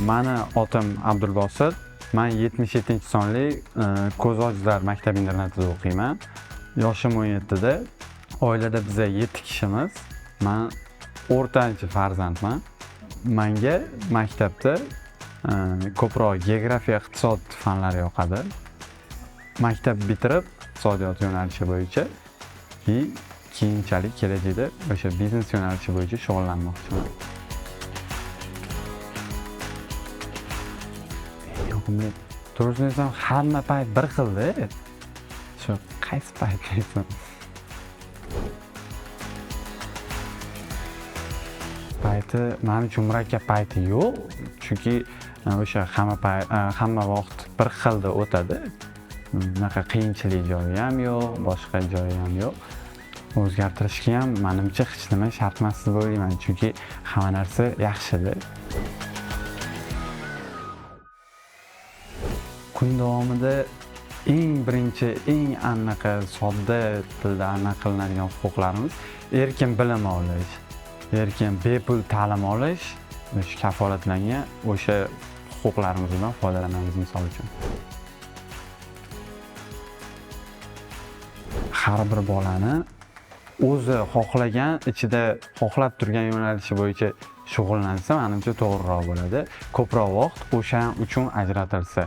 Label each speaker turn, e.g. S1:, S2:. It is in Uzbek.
S1: Mani otim Abdulbosit. Men 77-sonli ko'z ojizlar maktab internatida o'qiyman. Yoshim 17 da. Oilada biz 7 kishimiz. Men o'rtanchi farzandman. Menga maktabda ko'proq geografiya, iqtisod fanlari yoqadi. Maktab bitirib, iqtisodiyot yo'nalishi bo'yicha keyinchalik kelajakda o'sha biznes yo'nalishi bo'yicha shug'ullanmoqchiman. Yoqimli. To'g'risini aytsam, hamma payt bir xilda. Shu qaysi payt aytsam? Payti men uchun murakkab payti yo'q, chunki o'sha hamma vaqt bir xilda o'tadi. Bunaqa qiyinchilik joyi ham yo'q, boshqa joyi ham yo'q. O'zgartirishga ham menimcha hech nima shart emas deb o'ylayman, chunki hamma narsa yaxshidir. Kun davomida eng birinchi, eng anaqa sodda tilda aniq qilinadigan huquqlarimiz erkin bilim olish, erkin bepul ta'lim olish, o'sha kafolatlangan o'sha huquqlarimizdan foydalanamiz misol uchun. Har bir bolani o'zi xohlagan, ichida xohlab turgan yo'nalishi bo'yicha shug'ullansa, menimcha to'g'riroq bo'ladi. Ko'proq vaqt o'sha uchun ajratilsa.